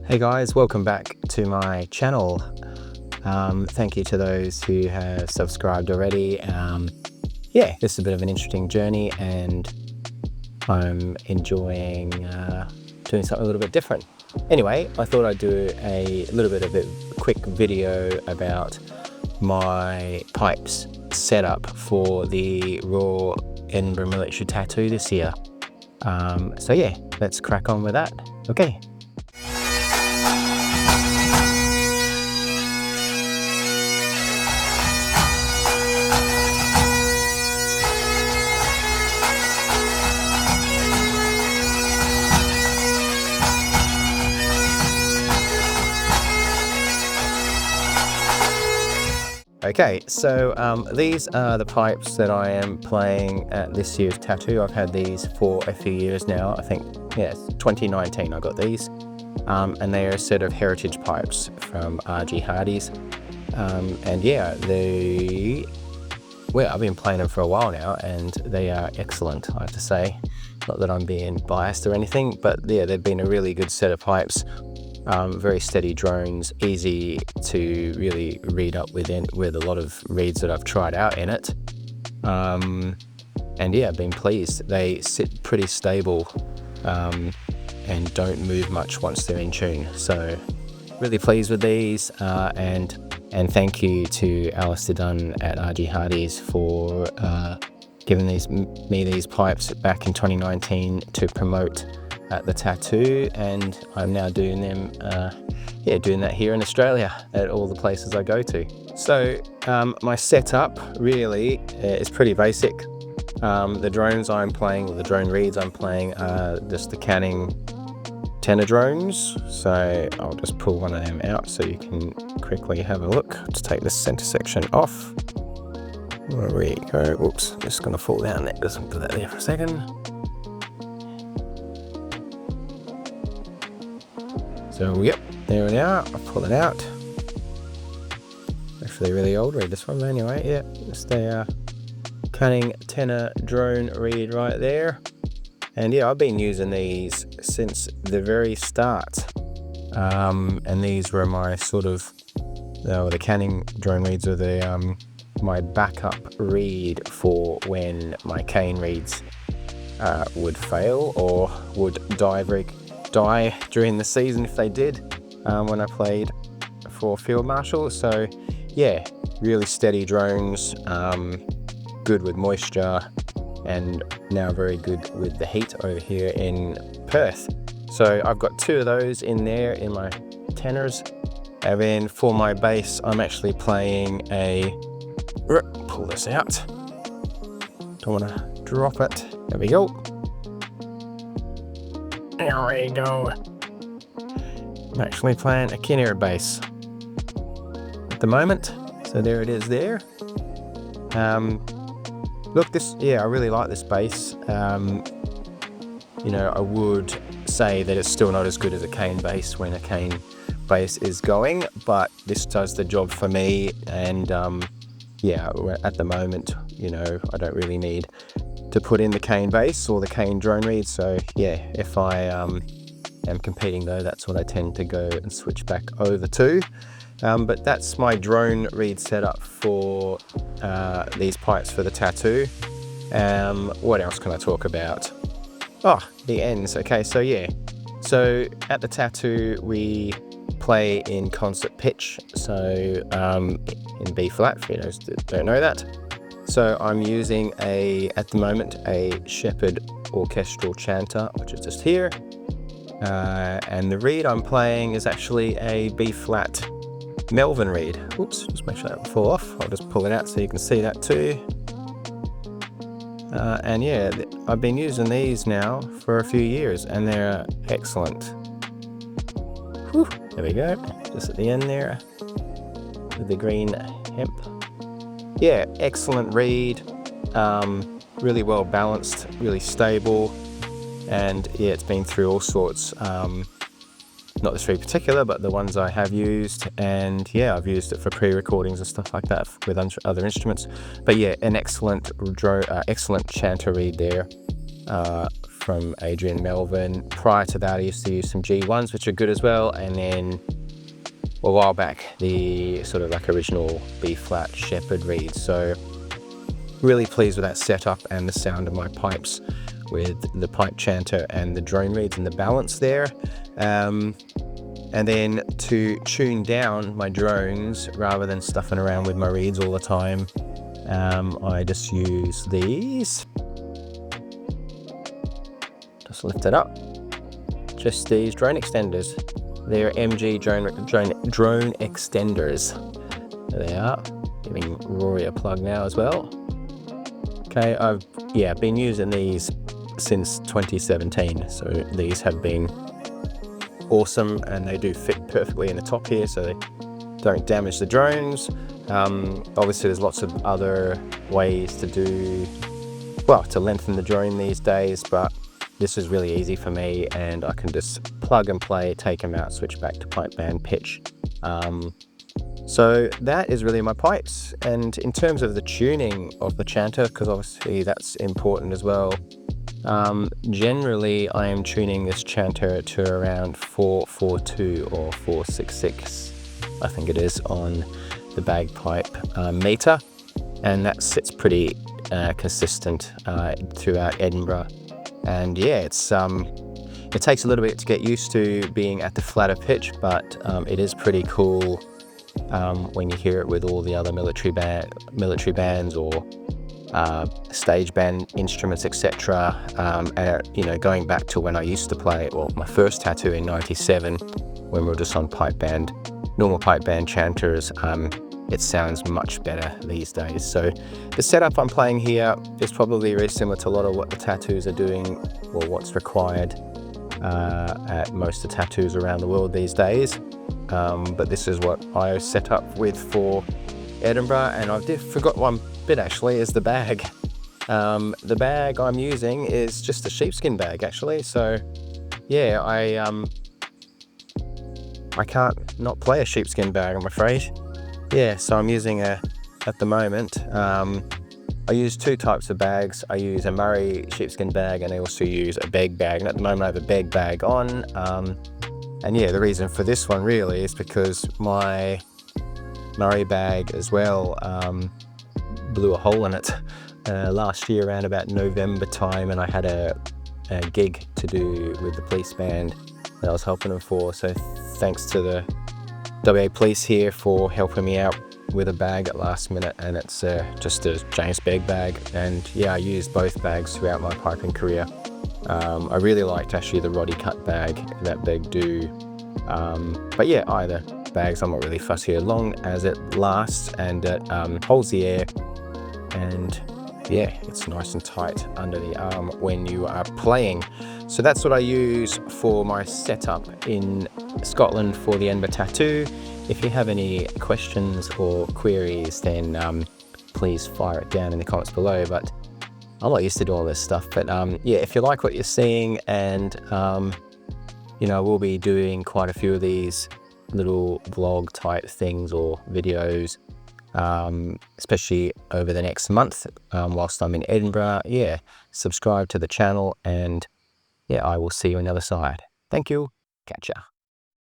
Hey guys, welcome back to my channel. Thank you to those who have subscribed already. Yeah, this is a bit of an interesting journey and I'm enjoying doing something a little bit different. Anyway, I thought I'd do a little bit of a quick video about my pipes setup for the Royal Edinburgh Military Tattoo this year. So yeah, let's crack on with that. Okay. Okay, so these are the pipes that I am playing at this year's tattoo. I've had these for a few years now. I think, yeah, 2019 I got these. And they are a set of heritage pipes from R.G. Hardy's. And yeah, I've been playing them for a while now and they are excellent, I have to say. Not that I'm being biased or anything, but yeah, they've been a really good set of pipes. Very steady drones, easy to really read up with a lot of reeds that I've tried out in it. And yeah, I've been pleased. They sit pretty stable and don't move much once they're in tune. So really pleased with these and thank you to Alistair Dunn at R.G. Hardy's for giving me these pipes back in 2019 to promote at the tattoo, and I'm now doing them doing that here in Australia at all the places I go to. So my setup really is pretty basic. The drones I'm playing, or the drone reeds I'm playing, are just the Canning tenor drones. So I'll just pull one of them out so you can quickly have a look. Let's take this center section off. There we go. Whoops, just gonna fall down there. Just put that there for a second. So yep, there we are. I'll pull it out. Actually really old reed, this one anyway. Yeah, just a Canning tenor drone reed right there. And yeah, I've been using these since the very start. And these were my sort of, the Canning drone reeds are my backup reed for when my cane reeds would fail or would die during the season if they did, when I played for Field Marshal. So yeah, really steady drones, good with moisture, and now very good with the heat over here in Perth. So I've got two of those in there in my tenors, and then for my bass I'm actually playing pull this out, don't want to drop it, there we go. There we go. I'm actually playing a Kinnear bass at the moment. So there it is there. Look, I really like this bass. You know, I would say that it's still not as good as a cane bass when a cane bass is going, but this does the job for me. And yeah, at the moment, you know, I don't really need to put in the cane bass or the cane drone reed. So yeah, if I am competing though, that's what I tend to go and switch back over to. But that's my drone reed setup for these pipes for the tattoo. What else can I talk about? Oh, the ends. Okay, so yeah, so at the tattoo we play in concert pitch, so in B flat for those that don't know that. So I'm using at the moment a Shepherd orchestral chanter, which is just here. And the reed I'm playing is actually a B flat Melvin reed. Oops, just make sure that won't fall off. I'll just pull it out so you can see that too. And yeah, I've been using these now for a few years and they're excellent. Whew, there we go, just at the end there with the green hemp. Yeah, excellent reed, really well balanced, really stable, and yeah, it's been through all sorts, not this very particular, but the ones I have used, and yeah, I've used it for pre-recordings and stuff like that with other instruments. But yeah, an excellent chanter reed there from Adrian Melvin. Prior to that, I used to use some G1s, which are good as well. And then a while back, the sort of like original B-flat Shepherd reeds. So really pleased with that setup and the sound of my pipes with the pipe chanter and the drone reeds and the balance there. And then to tune down my drones, rather than stuffing around with my reeds all the time, I just use these. Just lift it up. Just these drone extenders. They're MG drone extenders. There they are. Giving Rory a plug now as well. Okay, I've been using these since 2017, so these have been awesome, and they do fit perfectly in the top here, so they don't damage the drones. Obviously there's lots of other ways to to lengthen the drone these days, but this is really easy for me, and I can just plug and play, take them out, switch back to pipe band pitch. So that is really my pipes. And in terms of the tuning of the chanter, because obviously that's important as well, generally I am tuning this chanter to around 442 or 466, I think it is, on the bagpipe meter, and that sits pretty consistent throughout Edinburgh. And yeah, it takes a little bit to get used to being at the flatter pitch, but it is pretty cool when you hear it with all the other military bands or stage band instruments, etc. And going back to when I used to play, my first tattoo in '97, when we were just on normal pipe band chanters, it sounds much better these days. So the setup I'm playing here is probably very similar to a lot of what the tattoos are doing, or what's required at most of the tattoos around the world these days. But this is what I set up with for Edinburgh, and I forgot one bit actually, is the bag. The bag I'm using is just a sheepskin bag actually, so yeah, I can't not play a sheepskin bag, I'm afraid. Yeah, so I'm using at the moment, I use two types of bags. I use a Murray sheepskin bag, and I also use a beg bag, and at the moment I have a beg bag on. And yeah, the reason for this one really is because my Murray bag as well blew a hole in it last year around about November time, and I had a gig to do with the police band that I was helping them for. So thanks to the WA police here for helping me out with a bag at last minute, and it's just a James beg bag. And yeah, I used both bags throughout my piping career. I really liked actually the Roddy cut bag that Beg do, but yeah, either bags I'm not really fussy, as long as it lasts and it holds the air, and yeah, it's nice and tight under the arm when you are playing. So that's what I use for my setup in Scotland for the Edinburgh tattoo. If you have any questions or queries, then please fire it down in the comments below. But I'm not used to do all this stuff, but yeah, if you like what you're seeing, and we'll be doing quite a few of these little vlog type things or videos, especially over the next month whilst I'm in Edinburgh. Yeah, subscribe to the channel, and yeah, I will see you on the other side. Thank you. Catch ya.